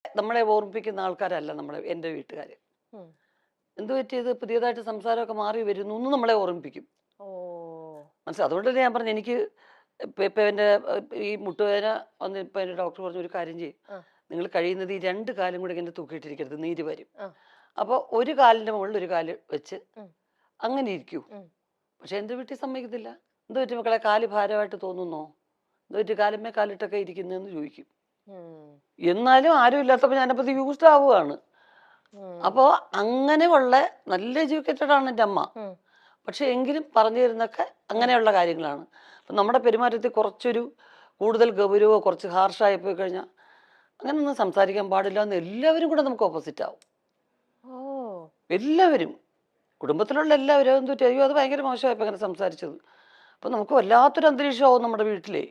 നമ്മളെ ഓർമ്മിപ്പിക്കുന്ന ആൾക്കാരല്ല എൻ്റെ വീട്ടുകാർ. ഉം. എന്ത് പറ്റിയത്, പുതിയതായിട്ട് സംസാരമൊക്കെ മാറി വരുന്നു എന്ന് നമ്മളെ ഓർമ്മിപ്പിക്കും. ഓ. മനസ്സിലായി. അതുകൊണ്ട് തന്നെ ഞാൻ പറഞ്ഞു, എനിക്ക് ഇപ്പം എൻ്റെ ഈ മുട്ടുവേദന വന്ന് ഇപ്പം എൻ്റെ ഡോക്ടർ പറഞ്ഞു, ഒരു കാര്യം ചെയ്യും, ആ. നിങ്ങൾ കഴിയുന്നത് ഈ രണ്ട് കാലും കൂടെ ഇങ്ങനെ തൂക്കിയിട്ടിരിക്കരുത്, നീര് വരും. ആ. അപ്പോൾ ഒരു കാലിൻ്റെ മുകളിൽ ഒരു കാല് വെച്ച് ഉം. അങ്ങനെ ഇരിക്കൂ. ഉം. പക്ഷെ എൻ്റെ വീട്ടിൽ സമ്മതിക്കത്തില്ല. എന്ത് പറ്റി മക്കളെ, കാല് ഭാരമായിട്ട് തോന്നുന്നോ, എന്ത് പറ്റി കാലുമേ കാലിട്ടൊക്കെ ഇരിക്കുന്നതെന്ന് ചോദിക്കും. ഉം. എന്നാലും ആരും ഇല്ലാത്തപ്പോൾ ഞാനപ്പോൾ ഇത് യൂസ്ഡ് ആവുകയാണ്. ഉം. അപ്പോൾ അങ്ങനെയുള്ള നല്ല എഡ്യൂക്കേറ്റഡ് ആണ് എൻ്റെ അമ്മ. ഉം. പക്ഷെ എങ്കിലും പറഞ്ഞു തരുന്നൊക്കെ അങ്ങനെയുള്ള കാര്യങ്ങളാണ്. അപ്പം നമ്മുടെ പെരുമാറ്റത്തിൽ കുറച്ചൊരു കൂടുതൽ ഗൗരവമോ കുറച്ച് ഹാർഷായി പോയി കഴിഞ്ഞാൽ അങ്ങനെയൊന്നും സംസാരിക്കാൻ പാടില്ല എന്ന് എല്ലാവരും കൂടെ നമുക്ക് ഓപ്പോസിറ്റ് ആവും. ഓ. എല്ലാവരും, കുടുംബത്തിലുള്ള എല്ലാവരും എന്തു അയ്യോ അത് ഭയങ്കര മോശമായപ്പോൾ അങ്ങനെ സംസാരിച്ചത്. അപ്പം നമുക്ക് വല്ലാത്തൊരു അന്തരീക്ഷമാവും നമ്മുടെ വീട്ടിലെ.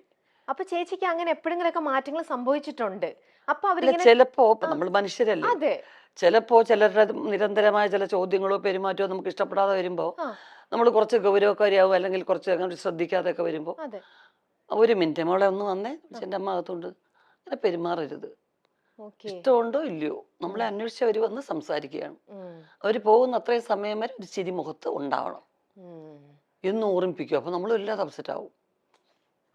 അപ്പൊ ചേച്ചിക്ക് അങ്ങനെ എപ്പോഴെങ്കിലൊക്കെ മാറ്റങ്ങൾ സംഭവിച്ചിട്ടുണ്ട്? അപ്പൊ അല്ല, അവരിങ്ങനെ ചിലപ്പോ നമ്മൾ മനുഷ്യരല്ലേ, അതെ. ചിലപ്പോ ചിലരുടെ നിരന്തരമായ ചില ചോദ്യങ്ങളോ പെരുമാറ്റമോ നമുക്ക് ഇഷ്ടപ്പെടാതെ വരുമ്പോൾ ആ. നമ്മൾ കുറച്ച് ഗൗരവക്കാരിയാവും, അല്ലെങ്കിൽ കുറച്ച് അങ്ങനെ ശ്രദ്ധിക്കാതെയൊക്കെ വരുമ്പോൾ അതെ. ഒരു മിനിറ്റ് മോളെ ഒന്ന് വന്നേ, എൻ്റെ അമ്മ അകത്തോണ്ട് അങ്ങനെ പെരുമാറരുത്. ഓക്കെ. ഇഷ്ടമുണ്ടോ ഇല്ലയോ, നമ്മളെ അന്വേഷിച്ച് അവർ വന്ന് സംസാരിക്കുകയാണ്. ഉം. അവർ പോകുന്ന അത്രയും സമയം വരെ ഒരു ചിരി മുഖത്ത് ഉണ്ടാവണം ഉം. എന്ന് ഓർമ്മിപ്പിക്കും. അപ്പോൾ നമ്മൾ വല്ലാതെ അപ്സെറ്റ് ആവും.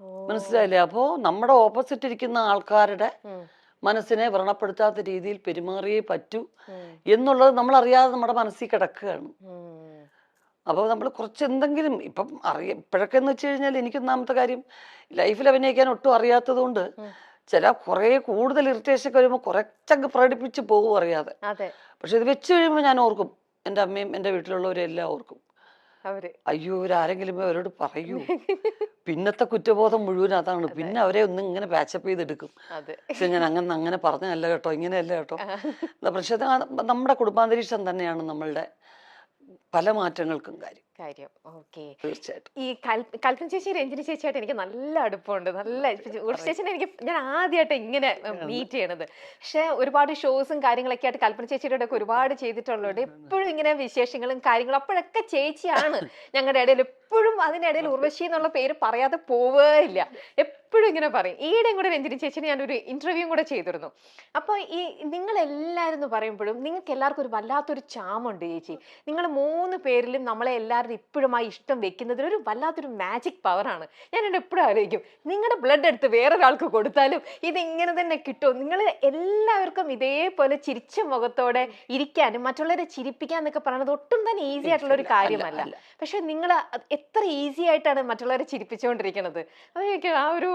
ഓ. മനസ്സിലായില്ലേ? അപ്പോൾ നമ്മുടെ ഓപ്പോസിറ്റ് ഇരിക്കുന്ന ആൾക്കാരുടെ ഉം. മനസ്സിനെ വ്രണപ്പെടുത്താത്ത രീതിയിൽ പെരുമാറിയേ പറ്റൂ ഉം. എന്നുള്ളത് നമ്മളറിയാതെ നമ്മുടെ മനസ്സിൽ കിടക്കുകയാണ്. ഉം. അപ്പോൾ നമ്മൾ കുറച്ച് എന്തെങ്കിലും ഇപ്പം ഇപ്പോഴൊക്കെ എന്ന് വെച്ച് കഴിഞ്ഞാൽ, എനിക്ക് ഒന്നാമത്തെ കാര്യം ലൈഫിൽ അഭിനയിക്കാൻ ഒട്ടും അറിയാത്തത് കൊണ്ട് ഉം. ചില കുറേ കൂടുതൽ ഇറിറ്റേഷൻ ഒക്കെ വരുമ്പോൾ കുറച്ചങ്ങ് പ്രകടിപ്പിച്ച് പോകും അറിയാതെ. അതെ. പക്ഷെ ഇത് വെച്ച് കഴിയുമ്പോൾ ഞാൻ ഓർക്കും, എൻ്റെ അമ്മയും എൻ്റെ വീട്ടിലുള്ളവരും എല്ലാം ഓർക്കും, അവര് അയ്യോ ഇവരാരെങ്കിലും അവരോട് പറയൂ. പിന്നത്തെ കുറ്റബോധം മുഴുവൻ അതാണ്. പിന്നെ അവരെ ഒന്നും ഇങ്ങനെ പാച്ചപ്പ് ചെയ്തെടുക്കും. അതെ. പക്ഷെ ഞാൻ അങ്ങനെ പറഞ്ഞല്ല കേട്ടോ, ഇങ്ങനെയല്ല കേട്ടോ. ആ. പക്ഷെ നമ്മുടെ കുടുംബാന്തരീക്ഷം തന്നെയാണ് നമ്മളുടെ പല മാറ്റങ്ങൾക്കും കാര്യം. കാര്യം. ഓക്കെ. തീർച്ചയായിട്ടും. ഈ കൽപ്പന ചേച്ചി രഞ്ജിനി ചേച്ചിയായിട്ട് എനിക്ക് നല്ല അടുപ്പമുണ്ട്. നല്ല ഉർവശി ചേച്ചിനെ ഞാൻ ആദ്യമായിട്ട് ഇങ്ങനെ മീറ്റ് ചെയ്യണത്. പക്ഷെ ഒരുപാട് ഷോസും കാര്യങ്ങളൊക്കെ ആയിട്ട് കൽപ്പന ചേച്ചിയുടെ ഒക്കെ ഒരുപാട് ചെയ്തിട്ടുള്ളതുകൊണ്ട് എപ്പോഴും ഇങ്ങനെ വിശേഷങ്ങളും കാര്യങ്ങളും അപ്പോഴൊക്കെ ചേച്ചിയാണ് ഞങ്ങളുടെ ഇടയിൽ. എപ്പോഴും അതിനിടയിൽ ഉർവശി എന്നുള്ള പേര് പറയാതെ പോവേയില്ല. എപ്പോഴും ഇങ്ങനെ പറയും. ഈയിടെയും കൂടെ രഞ്ജിനി ചേച്ചിനെ ഞാനൊരു ഇന്റർവ്യൂ കൂടെ ചെയ്തിരുന്നു. അപ്പോൾ ഈ നിങ്ങൾ എല്ലാവരും എന്ന് പറയുമ്പോഴും നിങ്ങൾക്ക് എല്ലാവർക്കും ഒരു വല്ലാത്തൊരു ചാമുണ്ട് ചേച്ചി. നിങ്ങൾ 3 പേരിലും നമ്മളെ എല്ലാവരും ഇപ്പോഴും ഇഷ്ടം വെക്കുന്നതിൽ ഒരു വല്ലാത്തൊരു മാജിക് പവറാണ്. ഞാൻ എന്നോട് എപ്പോഴും ആലോചിക്കും, നിങ്ങളുടെ ബ്ലഡ് എടുത്ത് വേറൊരാൾക്ക് കൊടുത്താലും ഇതിങ്ങനെ തന്നെ കിട്ടും. നിങ്ങൾ എല്ലാവർക്കും ഇതേപോലെ ചിരിച്ച മുഖത്തോടെ ഇരിക്കാനും മറ്റുള്ളവരെ ചിരിപ്പിക്കാൻ എന്നൊക്കെ പറയുന്നത് ഒട്ടും തന്നെ ഈസി ആയിട്ടുള്ള ഒരു കാര്യമല്ല. പക്ഷെ നിങ്ങൾ എത്ര ഈസി ആയിട്ടാണ് മറ്റുള്ളവരെ ചിരിപ്പിച്ചുകൊണ്ടിരിക്കുന്നത്. അതൊക്കെ ആ ഒരു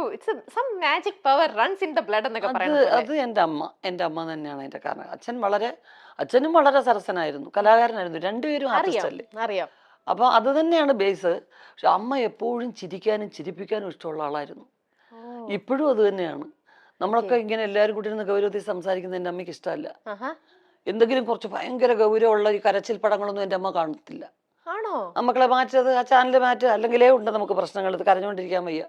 some magic power runs in the blood എന്നൊക്കെ പറയുന്നത്. അത് എൻ്റെ അമ്മ തന്നെയാണ് അതിന്റെ കാരണം. അച്ഛനും വളരെ സരസനായിരുന്നു, കലാകാരനായിരുന്നു. രണ്ടുപേരും ആർട്ടിസ്റ്റ് അല്ലേ. അറിയാം. അപ്പൊ അത് തന്നെയാണ് ബേസ്. പക്ഷെ അമ്മ എപ്പോഴും ചിരിക്കാനും ചിരിപ്പിക്കാനും ഇഷ്ടമുള്ള ആളായിരുന്നു. ഇപ്പോഴും അത് തന്നെയാണ്. നമ്മളൊക്കെ ഇങ്ങനെ എല്ലാവരും കൂടി ഇരുന്ന് ഗൗരവത്തിൽ സംസാരിക്കുന്നത് എൻ്റെ അമ്മയ്ക്ക് ഇഷ്ടമല്ല. എന്തെങ്കിലും കുറച്ച് ഭയങ്കര ഗൗരവമുള്ള ഈ കരച്ചിൽ പടങ്ങളൊന്നും എൻ്റെ അമ്മ കാണത്തില്ല. ആണോ? മക്കളെ മാറ്റത്, ആ ചാനൽ മാറ്റുക, അല്ലെങ്കിലേ ഉണ്ട് നമുക്ക് പ്രശ്നങ്ങൾ, ഇത് കരഞ്ഞുകൊണ്ടിരിക്കാൻ വയ്യ.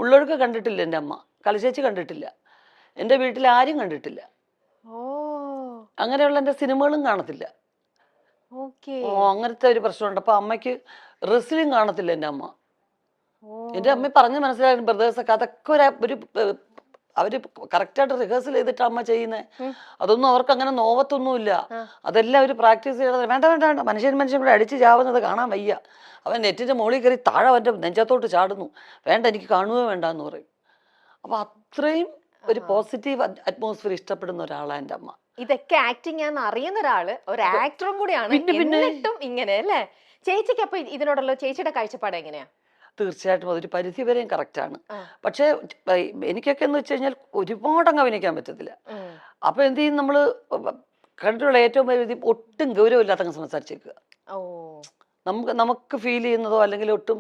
ഉള്ളൊഴുക്ക് കണ്ടിട്ടില്ല എൻ്റെ അമ്മ, കലശേച്ചി കണ്ടിട്ടില്ല, എൻ്റെ വീട്ടിൽ ആരും കണ്ടിട്ടില്ല. അങ്ങനെയുള്ള എൻ്റെ സിനിമകളും കാണത്തില്ല. അങ്ങനത്തെ ഒരു പ്രശ്നമുണ്ട്. അപ്പൊ അമ്മയ്ക്ക് റെസ്ലിംഗ് കാണത്തില്ല എൻ്റെ അമ്മ. എൻ്റെ അമ്മ പറഞ്ഞ് മനസ്സിലായിരുന്നു, ബ്രദേഴ്സൊക്കെ അതൊക്കെ ഒരു അവര് കറക്റ്റായിട്ട് റിഹേഴ്സൽ ചെയ്തിട്ട് അമ്മ ചെയ്യുന്നത്. അതൊന്നും അവർക്ക് അങ്ങനെ നോവത്തൊന്നുമില്ല. അതെല്ലാം അവർ പ്രാക്ടീസ് ചെയ്യണത്. വേണ്ട വേണ്ട വേണ്ട, മനുഷ്യൻ കൂടെ അടിച്ച് ചാവുന്നത് കാണാൻ വയ്യ, അവൻ നെറ്റിന്റെ മുകളിൽ കയറി താഴെ അവൻ്റെ നെഞ്ചത്തോട്ട് ചാടുന്നു, വേണ്ട എനിക്ക് കാണുകയോ വേണ്ട എന്ന് പറയും. അപ്പൊ അത്രയും ഒരു പോസിറ്റീവ് അറ്റ്മോസ്ഫിയർ ഇഷ്ടപ്പെടുന്ന ഒരാളാണ് എൻ്റെ അമ്മ. ഇതൊക്കെ ആക്ടിങ് ആണെന്ന് അറിയുന്ന ഒരാള്, ഒരു ആക്ടറും കൂടിയാണ്, എന്നിട്ടും ഇങ്ങനെ അല്ലേ? ചേച്ചിക്ക് അപ്പൊ ഇതിനോടുള്ള ചേച്ചിയുടെ കാഴ്ചപ്പാട് എങ്ങനെയാ? തീർച്ചയായിട്ടും അതൊരു പരിധി വരെയും കറക്റ്റാണ്. പക്ഷേ എനിക്കൊക്കെ എന്ന് വെച്ച് കഴിഞ്ഞാൽ ഒരുപാട് അങ്ങ് അഭിനയിക്കാൻ പറ്റത്തില്ല. അപ്പൊ എന്ത് ചെയ്യും, നമ്മള് കണ്ടിട്ടുള്ള ഏറ്റവും വലിയ ഒട്ടും ഗൗരവമില്ലാത്തങ്ങ് സംസാരിച്ചേക്കുക. നമുക്ക് ഫീൽ ചെയ്യുന്നതോ അല്ലെങ്കിൽ ഒട്ടും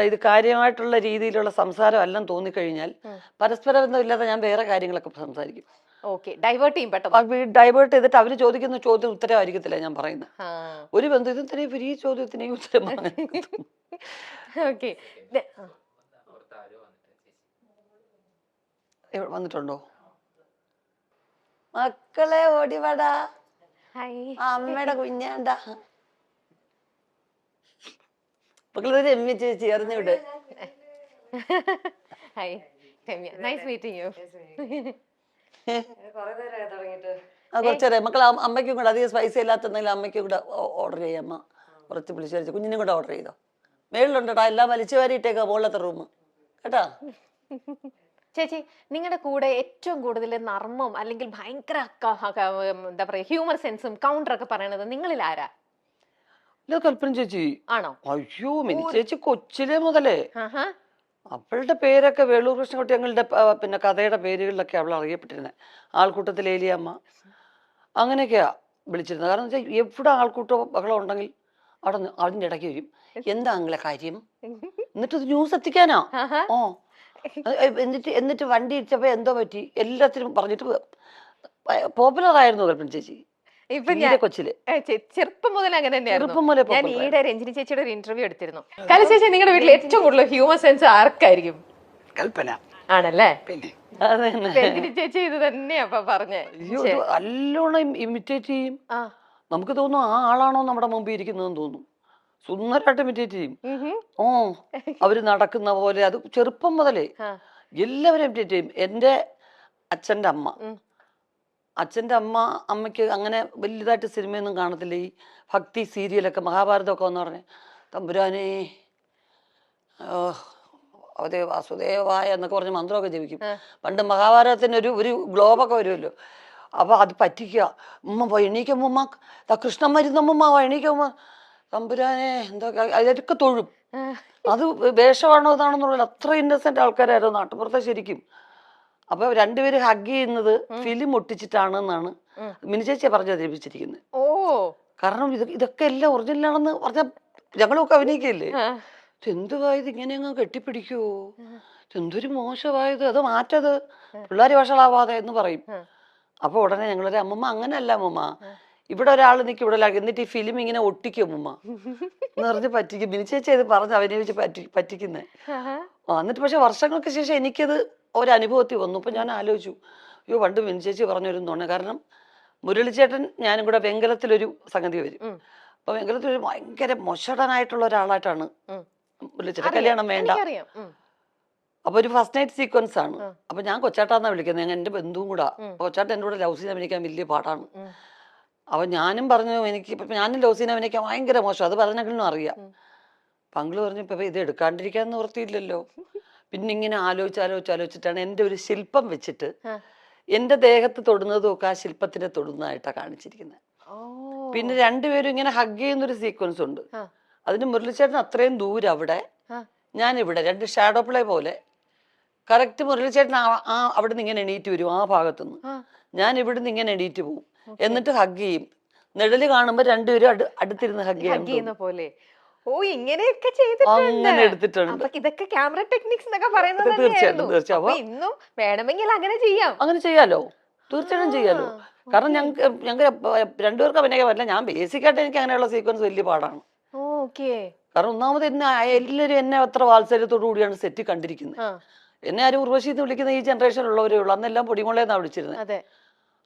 ഇത് കാര്യമായിട്ടുള്ള രീതിയിലുള്ള സംസാരം അല്ലെന്ന് തോന്നിക്കഴിഞ്ഞാൽ പരസ്പര ബന്ധമില്ലാതെ ഞാൻ വേറെ കാര്യങ്ങളൊക്കെ സംസാരിക്കും. ഡൈവേർട്ട് ചെയ്തിട്ട് അവര് ചോദിക്കുന്ന ചോദ്യം ഉത്തരവായിരിക്കത്തില്ല ഞാൻ പറയുന്നത്. ഒരു ബന്ധത്തിന് ഈ ചോദ്യത്തിന് ഉത്തരം വന്നിട്ടുണ്ടോ? മക്കളെ ഓടിവാടാ, അമ്മയുടെ കുഞ്ഞാണ്ട. മക്കളെ രമ്യ ചേച്ചി അറിഞ്ഞൂടെ? ആ കുറച്ചേരെ മക്കൾ അമ്മയ്ക്കും കൂടെ അധികം സ്പൈസി ഇല്ലാത്തെന്തെങ്കിലും അമ്മയ്ക്കും കൂടെ ഓർഡർ ചെയ്യാം. അമ്മ കുറച്ച് പുളിശ്ശേരി കുഞ്ഞിനും കൂടെ ഓർഡർ ചെയ്തോ. മേളിലുണ്ടോടാ എല്ലാം വലിച്ചു വാരിയിട്ടേക്കാ മുകളിലത്തെ റൂം കേട്ടാ. ചേച്ചി നിങ്ങളുടെ കൂടെ ഏറ്റവും കൂടുതൽ നർമ്മം അല്ലെങ്കിൽ ഭയങ്കര എന്താ പറയാ ഹ്യൂമർ സെൻസും കൗണ്ടറൊക്കെ പറയണത് നിങ്ങളിൽ ആരാ? ഇല്ല കൽപ്പന ചേച്ചി. ആണോ? അയ്യോ മിനി ചേച്ചി കൊച്ചിലെ മുതലേ ആഹാ. അവളുടെ പേരൊക്കെ വേളൂർ കൃഷ്ണൻകുട്ടി ഞങ്ങളുടെ പിന്നെ കഥയുടെ പേരുകളിലൊക്കെ അവൾ അറിയപ്പെട്ടിരുന്നത്. ആൾക്കൂട്ടത്തിൽ ഏലിയമ്മ അങ്ങനെയൊക്കെയാ വിളിച്ചിരുന്നത്. കാരണം വെച്ചാൽ എവിടെ ആൾക്കൂട്ടോ ബഹളം ഉണ്ടെങ്കിൽ അവിടെ അതിൻ്റെ ഇടയ്ക്ക് വരും. എന്താ നിങ്ങളെ കാര്യം എന്നിട്ട് ന്യൂസ് എത്തിക്കാനാ. ആഹാ. ഓ എന്നിട്ട് വണ്ടി ഇടിച്ചപ്പോ എന്തോ പറ്റി എല്ലാത്തിനും പറഞ്ഞിട്ട് പോപ്പുലർ ആയിരുന്നു കൽപ്പന ചേച്ചി ഇപ്പൊ തീരെ കൊച്ചില്. ചെറുപ്പം മുതൽ അങ്ങനെ തന്നെയായിരുന്നു. ചെറുപ്പം മുതലേ ഞാൻ popular ഈയിടെ രഞ്ജിനി ചേച്ചിയുടെ ഒരു ഇന്റർവ്യൂ എടുത്തിരുന്നു. കല ചേച്ചി നിങ്ങളുടെ വീട്ടിൽ ഏറ്റവും കൂടുതൽ ഹ്യൂമർ സെൻസ് ആർക്കായിരിക്കും? കൽപ്പന. ആണല്ലേ? പിന്നെ അതന്നെ. രഞ്ജിനി ചേച്ചി ഇത് തന്നെയാ അപ്പൊ പറഞ്ഞേ. അയ്യോ ഇത് നല്ലോണം ഇമിറ്റേറ്റ് ചെയ്യും. ആ. നമുക്ക് തോന്നും ആ ആളാണോ നമ്മുടെ മുമ്പിൽ ഇരിക്കുന്നതെന്ന് തോന്നും. സുന്ദരമായിട്ട് ഇമിറ്റേറ്റ് ചെയ്യും. ഓ അവര് നടക്കുന്ന പോലെ അത് ചെറുപ്പം മുതലേ ആ. എല്ലാവരും ഇമിറ്റേറ്റ് ചെയ്യും. എൻ്റെ അച്ഛൻ്റെ അമ്മ അമ്മയ്ക്ക് അങ്ങനെ വലുതായിട്ട് സിനിമയൊന്നും കാണത്തില്ല. ഈ ഭക്തി സീരിയലൊക്കെ മഹാഭാരതമൊക്കെ എന്ന് പറഞ്ഞ് തമ്പുരാനേ അതേ വാസുദേവായ എന്നൊക്കെ പറഞ്ഞ് മന്ത്രമൊക്കെ ജപിക്കും. പണ്ട് മഹാഭാരതത്തിന് ഒരു ഗ്ലോബൊക്കെ വരുമല്ലോ. അപ്പൊ അത് പറ്റിക്കുക. ഉമ്മ എണീക്കുമ്മ കൃഷ്ണൻ മരുന്നമ്മ എണീക്കുമ്മ തമ്പുരാനെ എന്തൊക്കെ അതൊക്കെ തൊഴും. അത് വേഷമാണോ ഇതാണെന്നുള്ള അത്ര ഇന്നസെന്റ് ആൾക്കാരായിരുന്നു നാട്ടുപുറത്തെ ശരിക്കും. അപ്പൊ രണ്ടുപേര് ഹഗ് ചെയ്യുന്നത് ഫിലിം ഒട്ടിച്ചിട്ടാണെന്നാണ് മിനി ചേച്ചിയെ പറഞ്ഞു അവതരിപ്പിച്ചിരിക്കുന്നത്. ഓ കാരണം ഇതൊക്കെ എല്ലാം ഒറിജിനലാണെന്ന് പറഞ്ഞാൽ ഞങ്ങളൊക്കെ അഭിനയിക്കല്ലേ. എന്തുവായത് ഇങ്ങനെ അങ്ങ് കെട്ടിപ്പിടിക്കുവോ, എന്തൊരു മോശമായത്, അത് മാറ്റത് പിള്ളേർ വഷളാവാതെ എന്ന് പറയും. അപ്പൊ ഉടനെ ഞങ്ങളൊരു അമ്മമ്മ അങ്ങനെയല്ല അമ്മമ്മ, ഇവിടെ ഒരാൾ നിൽക്കും ഇവിടെ ഒരാൾ, എന്നിട്ട് ഈ ഫിലിം ഇങ്ങനെ ഒട്ടിക്കും അമ്മമ്മ എന്ന് പറഞ്ഞ് പറ്റിക്കും. മിനി ചേച്ചി ഇത് പറഞ്ഞ് അഭിനയിച്ച് പറ്റിക്കുന്നേ. എന്നിട്ട് പക്ഷെ വർഷങ്ങൾക്ക് ശേഷം എനിക്കത് ഒരനുഭവത്തിൽ വന്നു. അപ്പൊ ഞാൻ ആലോചിച്ചു, അയ്യോ പണ്ട് മിനി ചേച്ചി പറഞ്ഞൊരു തോന്നുന്നു. കാരണം മുരളിച്ചേട്ടൻ ഞാനും കൂടെ വെങ്കലത്തിലൊരു സംഗതി വരും. അപ്പൊ വെങ്കലത്തിൽ ഭയങ്കര മൊശടനായിട്ടുള്ള ഒരാളായിട്ടാണ് മുരളിച്ചേട്ടൻ. കല്യാണം വേണ്ട. അപ്പൊ ഒരു ഫസ്റ്റ് നൈറ്റ് സീക്വൻസ് ആണ്. അപ്പൊ ഞാൻ കൊച്ചാട്ടാന്നാ വിളിക്കുന്നത്, ഞാൻ എന്റെ ബന്ധുവും കൂടാ. കൊച്ചാട്ടൻ എൻ്റെ കൂടെ ലവ് സീൻ അഭിനയിക്കാൻ വലിയ പാടാണ്. അപ്പൊ ഞാനും പറഞ്ഞു ഞാനും ലവ് സീൻ അഭിനയിക്കാൻ ഭയങ്കര മോശം, അത് പറഞ്ഞെങ്കിലും അറിയാം. പങ്കിള് പറഞ്ഞു ഇപ്പൊ ഇത് എടുക്കാണ്ടിരിക്കാൻ നിവൃത്തിയില്ലല്ലോ. പിന്നെ ഇങ്ങനെ ആലോചിച്ചിട്ടാണ് എൻ്റെ ഒരു ശില്പം വെച്ചിട്ട് എൻ്റെ ദേഹത്ത് തൊടുന്നതും ഒക്കെ ആ ശില്പത്തിനെ തൊടുന്നതായിട്ടാണ് കാണിച്ചിരിക്കുന്നത്. പിന്നെ രണ്ടുപേരും ഇങ്ങനെ ഹഗ് ചെയ്യുന്നൊരു സീക്വൻസ് ഉണ്ട്. അതിന് മുരളിച്ചേട്ടൻ അത്രയും ദൂരം അവിടെ, ഞാനിവിടെ, രണ്ട് ഷാഡോ പ്ലേ പോലെ. കറക്റ്റ് മുരളിച്ചേട്ടൻ അവിടെ നിന്ന് ഇങ്ങനെ എണീറ്റ് വരും ആ ഭാഗത്തുനിന്ന്, ഞാൻ ഇവിടുന്ന് ഇങ്ങനെ എണീറ്റ് പോവും, എന്നിട്ട് ഹഗ് ചെയ്യും. നിഴല് കാണുമ്പോ രണ്ടുപേരും അടുത്തിരുന്ന് ഹഗ് ചെയ്യുന്ന പോലെ. ഓ ഇങ്ങനെയൊക്കെ ചെയ്തിട്ടുണ്ട്. അങ്ങനെ എടുത്തിട്ടുണ്ട്. ഇതൊക്കെ ക്യാമറ ടെക്നിക്സ് എന്നൊക്കെ പറയുന്നത് തീർച്ചയായിട്ടും ഇന്നും വേണമെങ്കിൽ അങ്ങനെ ചെയ്യാം. അങ്ങനെ ചെയ്യാലോ, തീർച്ചയായിട്ടും ചെയ്യാലോ. കാരണം ഞങ്ങൾക്ക് രണ്ടുപേർക്ക് അഭിനയിക്കാൻ പറ്റില്ല. ഞാൻ ബേസിക്കായിട്ട് എനിക്ക് അങ്ങനെയുള്ള സീക്വൻസ് വലിയ പാടാണ്. കാരണം ഒന്നാമത് എല്ലാവരും എന്നെ അത്ര വാത്സല്യത്തോടു കൂടിയാണ് സെറ്റ് കണ്ടിരിക്കുന്നത്. എന്നെ ആരും ഉർവശി എന്ന് വിളിക്കുന്ന ഈ ജനറേഷനിലുള്ളവരേ ഉള്ളൂ. അന്നെല്ലാം പൊടിമുളയെന്നാണ് വിളിച്ചിരുന്നത്.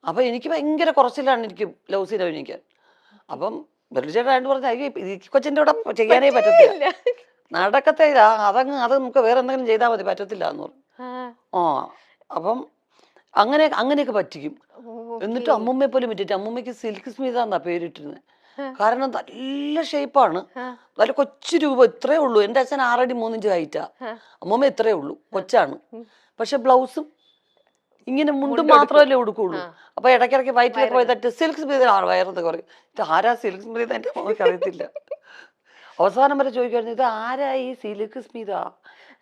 അപ്പൊ എനിക്ക് ഭയങ്കര കുറച്ചിലാണ് എനിക്ക് ലവ് സീൻ അഭിനയിക്കാൻ. അപ്പം ബെർലിച്ചേട്ടായിട്ട് പറഞ്ഞ ഈ കൊച്ചിന്റെ കൂടെ ചെയ്യാനേ പറ്റത്തില്ല, നടക്കത്തില്ല, അത് നമുക്ക് വേറെ എന്തെങ്കിലും ചെയ്താൽ മതി, പറ്റത്തില്ല എന്ന് പറഞ്ഞു. അപ്പം അങ്ങനെയൊക്കെ പറ്റിക്കും. എന്നിട്ട് അമ്മൂമ്മയെ പോലും പറ്റിയിട്ട്, അമ്മൂമ്മയ്ക്ക് സിൽക്ക് സ്മിത എന്നാ പേരിട്ടിരുന്നത്. കാരണം നല്ല ഷേപ്പാണ്, നല്ല കൊച്ചു രൂപം, ഇത്രേ ഉള്ളൂ. എൻ്റെ അച്ഛൻ 6 അടി 3 ഇഞ്ച് ഹൈറ്റാ, അമ്മൂമ്മ ഇത്രേ ഉള്ളൂ, കൊച്ചാണ്. പക്ഷെ ബ്ലൗസും ഇങ്ങനെ മുണ്ടും മാത്രമല്ലേ ഉടുക്കുള്ളൂ. അപ്പൊ ഇടയ്ക്കിടയ്ക്ക് വയറ്റിലൊക്കെ പോയി തട്ട് സിൽക്ക് സ്മിത വയറെന്നൊക്കെ പറയും. ഇത് ആരാ സിൽക്ക് സ്മിത, എൻ്റെ അമ്മയ്ക്ക് അറിയത്തില്ല. അവസാനം വരെ ചോദിക്കുമായിരുന്നു, ഇത് ആരാ ഈ സിൽക്ക് സ്മിത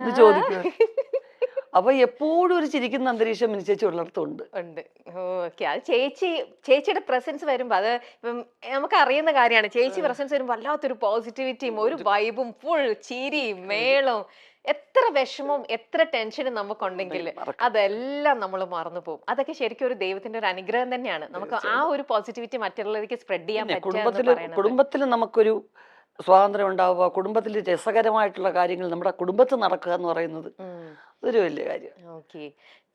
എന്ന് ചോദിക്കുക. അപ്പൊ എപ്പോഴും ഒരു ചിരിക്കുന്ന അന്തരീക്ഷം മിനി ചേച്ചി ഉള്ളിടത്തുണ്ട്. ഓക്കെ, അത് ചേച്ചിയുടെ പ്രസൻസ് വരുമ്പോ, അത് ഇപ്പം നമുക്ക് അറിയുന്ന കാര്യമാണ്, ചേച്ചി പ്രസൻസ് വരുമ്പോ വല്ലാത്തൊരു പോസിറ്റിവിറ്റിയും ഒരു വൈബും ഫുൾ ചിരിയും മേളവും. എത്ര വിഷമവും എത്ര ടെൻഷനും നമുക്കുണ്ടെങ്കിൽ അതെല്ലാം നമ്മൾ മറന്നു പോകും. അതൊക്കെ ശരിക്കും ഒരു ദൈവത്തിന്റെ ഒരു അനുഗ്രഹം തന്നെയാണ്. നമുക്ക് ആ ഒരു പോസിറ്റിവിറ്റി മറ്റുള്ളവർക്ക് സ്പ്രെഡ് ചെയ്യാൻ പറ്റും. കുടുംബത്തിൽ നമുക്കൊരു സ്വാതന്ത്ര്യം ഉണ്ടാവുക, കുടുംബത്തിൽ രസകരമായിട്ടുള്ള കാര്യങ്ങൾ നമ്മുടെ കുടുംബത്തിൽ നടക്കുക എന്ന് പറയുന്നത് ഒരു വലിയ കാര്യം. ഓക്കെ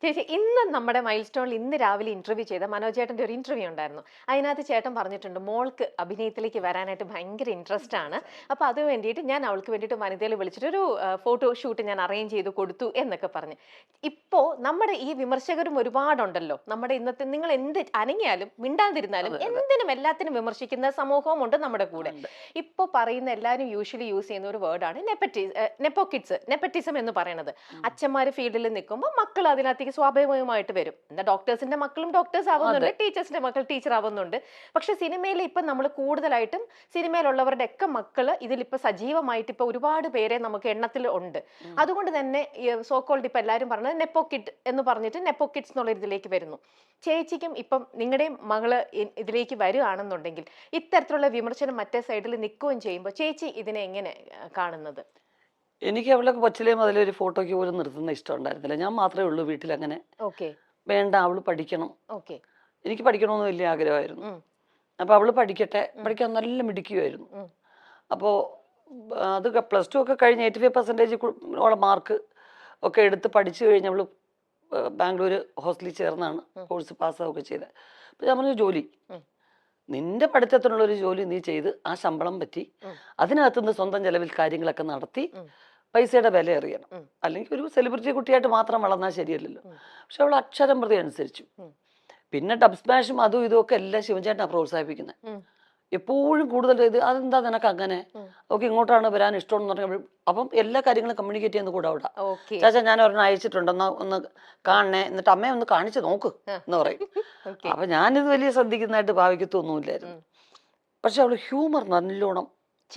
ചേച്ചി ഇന്ന് നമ്മുടെ മൈൽ സ്റ്റോണിൽ ഇന്ന് രാവിലെ ഇന്റർവ്യൂ ചെയ്ത മനോജ് ചേട്ടന്റെ ഒരു ഇന്റർവ്യൂ ഉണ്ടായിരുന്നു. അതിനകത്ത് ചേട്ടൻ പറഞ്ഞിട്ടുണ്ട് മോൾക്ക് അഭിനയത്തിലേക്ക് വരാനായിട്ട് ഭയങ്കര ഇൻട്രസ്റ്റ് ആണ്. അപ്പൊ അത് വേണ്ടിയിട്ട് ഞാൻ അവൾക്ക് വേണ്ടിയിട്ട് വനിതയിൽ വിളിച്ചിട്ട് ഒരു ഫോട്ടോ ഷൂട്ട് ഞാൻ അറേഞ്ച് ചെയ്ത് കൊടുത്തു എന്നൊക്കെ പറഞ്ഞു. ഇപ്പോ നമ്മുടെ ഈ വിമർശകരും ഒരുപാടുണ്ടല്ലോ. നമ്മുടെ ഇന്നത്തെ നിങ്ങൾ എന്ത് അനങ്ങിയാലും മിണ്ടാതിരുന്നാലും എന്തിനും എല്ലാത്തിനും വിമർശിക്കുന്ന സമൂഹവും ഉണ്ട് നമ്മുടെ കൂടെ. ഇപ്പൊ പറയുന്ന എല്ലാവരും യൂഷ്വലി യൂസ് ചെയ്യുന്ന ഒരു വേർഡാണ് നെപ്പറ്റിസം എന്ന് പറയുന്നത്. അച്ഛന്മാര് ഫീൽഡിൽ നിൽക്കുമ്പോൾ മക്കൾ അതിനകത്തേക്ക് സ്വാഭാവികമായിട്ട് വരും. എന്താ ഡോക്ടേഴ്സിന്റെ മക്കളും ഡോക്ടേഴ്സ് ആവുന്നുണ്ട്, ടീച്ചേഴ്സിന്റെ മക്കൾ ടീച്ചർ ആവുന്നുണ്ട്. പക്ഷെ സിനിമയിൽ ഇപ്പൊ നമ്മൾ കൂടുതലായിട്ടും സിനിമയിലുള്ളവരുടെ ഒക്കെ മക്കള് ഇതിലിപ്പോ സജീവമായിട്ട് ഇപ്പൊ ഒരുപാട് പേരെ നമുക്ക് എണ്ണത്തിൽ ഉണ്ട്. അതുകൊണ്ട് തന്നെ സോക്കോൾഡ് ഇപ്പൊ എല്ലാവരും പറഞ്ഞത് നെപ്പോ കിഡ് എന്ന് പറഞ്ഞിട്ട് നെപ്പോ കിഡ്സ് എന്നുള്ള ഇതിലേക്ക് വരുന്നു. ചേച്ചിക്കും ഇപ്പം നിങ്ങളുടെയും മകള് ഇതിലേക്ക് വരികയാണെന്നുണ്ടെങ്കിൽ ഇത്തരത്തിലുള്ള വിമർശനം മറ്റേ സൈഡിൽ നിൽക്കുകയും ചെയ്യുമ്പോൾ ചേച്ചി ഇതിനെ എങ്ങനെ കാണുന്നത്? എനിക്ക് അവളെ കൊച്ചിലേ മുതലേ ഒരു ഫോട്ടോയ്ക്ക് പോലും നിർത്തുന്ന ഇഷ്ടം ഉണ്ടായിരുന്നില്ല. ഞാൻ മാത്രമേ ഉള്ളൂ വീട്ടിൽ അങ്ങനെ വേണ്ട അവള് പഠിക്കണം, എനിക്ക് പഠിക്കണമെന്ന് വലിയ ആഗ്രഹമായിരുന്നു. അപ്പോൾ അവള് പഠിക്കാൻ നല്ല മിടുക്കിയായിരുന്നു. അപ്പോൾ അത് +2 ഒക്കെ കഴിഞ്ഞ് 85% ഉള്ള മാർക്ക് ഒക്കെ എടുത്ത് പഠിച്ചു കഴിഞ്ഞ് അവള് ബാംഗ്ലൂർ ഹോസ്റ്റലിൽ ചേർന്നാണ് കോഴ്സ് പാസ്സാവുകയൊക്കെ ചെയ്തത്. അപ്പോൾ ഞാൻ പറഞ്ഞു ജോലി, നിന്റെ പഠിത്തത്തിനുള്ളൊരു ജോലി നീ ചെയ്ത് ആ ശമ്പളം പറ്റി അതിനകത്തുനിന്ന് സ്വന്തം ചെലവിൽ കാര്യങ്ങളൊക്കെ നടത്തി പൈസയുടെ വില അറിയണം. അല്ലെങ്കിൽ ഒരു സെലിബ്രിറ്റി കുട്ടിയായിട്ട് മാത്രം വളർന്നാൽ ശരിയല്ലല്ലോ. പക്ഷെ അവൾ അക്ഷരം പ്രതി അനുസരിച്ചു. പിന്നെ ഡബ് സ്മാഷും അതും ഇതും ഒക്കെ എല്ലാം ശിവൻചേട്ടനാണ് പ്രോത്സാഹിപ്പിക്കുന്നത്. എപ്പോഴും കൂടുതൽ ഇത് അതെന്താ നിനക്ക് അങ്ങനെ, ഓക്കെ ഇങ്ങോട്ടാണ് വരാൻ ഇഷ്ടം എന്ന് പറഞ്ഞാൽ അപ്പം എല്ലാ കാര്യങ്ങളും കമ്മ്യൂണിക്കേറ്റ് ചെയ്യുന്ന കൂടെ അവിടെ ചാച്ചാ ഞാൻ ഒരെണ്ണം അയച്ചിട്ടുണ്ടെന്നാ ഒന്ന് കാണണേ, എന്നിട്ട് അമ്മയെ ഒന്ന് കാണിച്ചു നോക്ക് എന്ന് പറയും. അപ്പൊ ഞാനിത് വലിയ ശ്രദ്ധിക്കുന്നതായിട്ട് ഭാവിക്കത്തൊന്നുമില്ലായിരുന്നു. പക്ഷെ അവള് ഹ്യൂമർ നല്ലോണം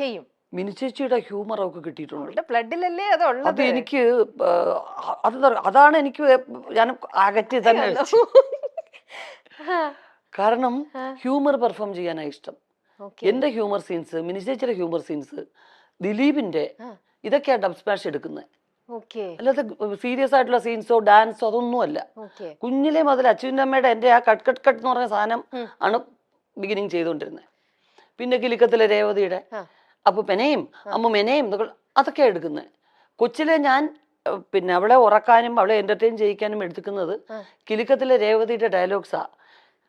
ചെയ്യും. മിനിച്ചേച്ചിയുടെ ഹ്യൂമർ അവൾക്ക് കിട്ടിയിട്ടുണ്ട്. ബ്ലഡിലല്ലേ അത് എനിക്ക് അതാണ് എനിക്ക് ഞാൻ അകറ്റി തന്നെ വെച്ചു. കാരണം ഹ്യൂമർ പെർഫോം ചെയ്യാനാണ് ഇഷ്ടം. എന്റെ ഹ്യൂമർ സീൻസ്, മിനിച്ചേച്ചിയുടെ ഹ്യൂമർ സീൻസ്, ദിലീപിന്റെ ഇതൊക്കെയാണ് ഡബ് സ്മാഷ് എടുക്കുന്നത്. അല്ലാതെ സീരിയസ് ആയിട്ടുള്ള സീൻസോ ഡാൻസോ അതൊന്നും അല്ല. കുഞ്ഞിലെ മുതൽ അച്ഛൻ്റെ അമ്മയുടെ എന്റെ ആ കട്ട് കട്ട് കട്ട് എന്ന് പറഞ്ഞ സാധനം ആണ് ബിഗിനിങ് ചെയ്തുകൊണ്ടിരുന്നത്. പിന്നെ കിലുക്കത്തിലെ രേവതിയുടെ അപ്പൊ പെനയും അമ്മ മെനയും അതൊക്കെ എടുക്കുന്നത്. കൊച്ചിലെ ഞാൻ പിന്നെ അവളെ ഉറക്കാനും അവളെ എന്റർടൈൻ ചെയ്യിക്കാനും എടുക്കുന്നത് കിലുക്കത്തിലെ രേവതിയുടെ ഡയലോഗ്സാ.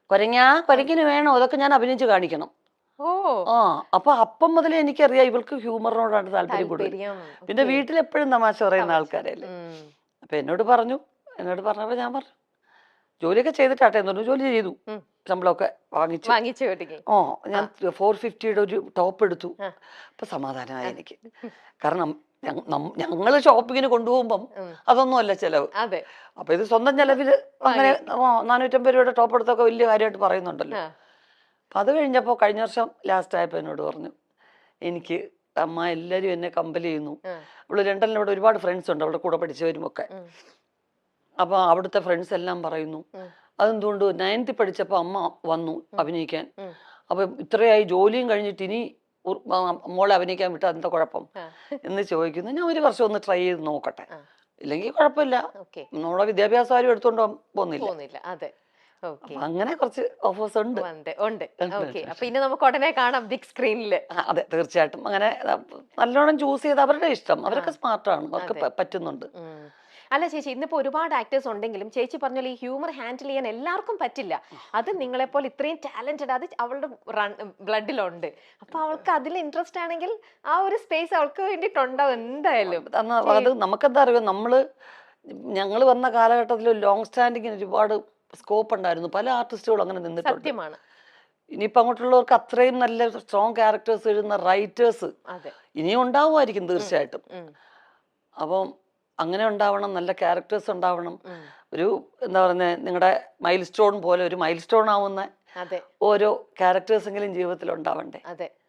കൊരങ്ങിന് വേണോ അതൊക്കെ ഞാൻ അഭിനയിച്ച് കാണിക്കണം. അപ്പൊ അപ്പം മുതലേ എനിക്കറിയാം ഇവൾക്ക് ഹ്യൂമറിനോടാണ് താല്പര്യം കൂടുതൽ. പിന്നെ വീട്ടിലെപ്പോഴും തമാശ പറയുന്ന ആൾക്കാരല്ലേ. അപ്പൊ എന്നോട് പറഞ്ഞപ്പോ ഞാൻ പറഞ്ഞു ജോലിയൊക്കെ ചെയ്തിട്ടാട്ടെ എന്ന് പറഞ്ഞു. ജോലി ചെയ്തു, ശമ്പളമൊക്കെ വാങ്ങിച്ചു. ഞാൻ 450യുടെ ഒരു ടോപ്പ് എടുത്തു. അപ്പൊ സമാധാനമായി എനിക്ക്. കാരണം ഞങ്ങള് ഷോപ്പിങ്ങിന് കൊണ്ടുപോകുമ്പം അതൊന്നും അല്ല ചെലവ്. അപ്പൊ ഇത് സ്വന്തം ചെലവില് അങ്ങനെ 450 രൂപയുടെ ടോപ്പ് എടുത്തൊക്കെ വലിയ കാര്യമായിട്ട് പറയുന്നുണ്ടല്ലോ. അപ്പൊ അത് കഴിഞ്ഞപ്പോ കഴിഞ്ഞ വർഷം ലാസ്റ്റ് ആയപ്പോ എന്നോട് പറഞ്ഞു എനിക്ക് അമ്മ എല്ലാരും എന്നെ കമ്പൽ ചെയ്യുന്നു. അവള് ലണ്ടനിൽ അവിടെ ഒരുപാട് ഫ്രണ്ട്സ് ഉണ്ട്, അവിടെ കൂടെ പഠിച്ചവരും ഒക്കെ. അപ്പൊ അവിടുത്തെ ഫ്രണ്ട്സ് എല്ലാം പറയുന്നു അതെന്തുകൊണ്ട് 9th പഠിച്ചപ്പോ അമ്മ വന്നു അഭിനയിക്കാൻ. അപ്പൊ ഇത്രയായി ജോലിയും കഴിഞ്ഞിട്ട് ഇനി മോളെ അഭിനയിക്കാൻ വിട്ടാൽ എന്താ കുഴപ്പം എന്ന് ചോദിക്കുന്നു. ഞാൻ ഒരു വർഷം ഒന്ന് ട്രൈ ചെയ്ത് നോക്കട്ടെ, ഇല്ലെങ്കിൽ കുഴപ്പമില്ല. നമ്മളെ വിദ്യാഭ്യാസം ആരും എടുത്തോണ്ട് പോകുന്നില്ല. അങ്ങനെ കുറച്ച് ഓഫേഴ്സ് ഉണ്ട്. അപ്പൊ ഇനി നമുക്ക് ഉടനെ കാണാം ബിഗ് സ്ക്രീനില്. അതെ തീർച്ചയായിട്ടും. അങ്ങനെ നല്ലോണം ചൂസ് ചെയ്ത് അവരുടെ ഇഷ്ടം, അവരൊക്കെ സ്മാർട്ടാണ്, അവർക്ക് പറ്റുന്നുണ്ട്. അല്ല ചേച്ചി, ഇന്നിപ്പോ ഒരുപാട് ആക്ടേഴ്സ് ഉണ്ടെങ്കിലും ചേച്ചി പറഞ്ഞ ഈ ഹ്യൂമർ ഹാൻഡിൽ ചെയ്യാൻ എല്ലാവർക്കും പറ്റില്ല. അത് നിങ്ങളെപ്പോലെ ഇത്രയും ടാലന്റഡ് അത് അവളുടെ ബ്ലഡിലുണ്ട്. അപ്പൊ അവൾക്ക് അതിൽ ഇൻട്രസ്റ്റ് ആണെങ്കിൽ ആ ഒരു സ്പേസ് അവൾക്ക് വേണ്ടിയിട്ടുണ്ടാവും എന്തായാലും. അത് നമുക്കെന്താ അറിയാം, ഞങ്ങൾ വന്ന കാലഘട്ടത്തിൽ ലോങ് സ്റ്റാൻഡിങ്ങിന് ഒരുപാട് സ്കോപ്പ് ഉണ്ടായിരുന്നു. പല ആർട്ടിസ്റ്റുകളും അങ്ങനെ നിന്നിട്ടുണ്ട്. സത്യമാണ്. ഇനിയിപ്പോ അങ്ങോട്ടുള്ളവർക്ക് അത്രയും നല്ല സ്ട്രോങ് ക്യാരക്ടേഴ്സ് എഴുതുന്ന റൈറ്റേഴ്സ് ഇനിയും ഉണ്ടാവുമായിരിക്കും തീർച്ചയായിട്ടും. അപ്പം അങ്ങനെ ഉണ്ടാവണം, നല്ല ക്യാരക്ടേഴ്സ് ഉണ്ടാവണം. ഒരു എന്താ പറയുന്നത്, നിങ്ങളുടെ മൈൽ സ്റ്റോൺ പോലെ ഒരു മൈൽ സ്റ്റോൺ ആവുന്ന ഓരോ ക്യാരക്ടേഴ്സ് എങ്കിലും ജീവിതത്തിൽ ഉണ്ടാവണ്ടേ.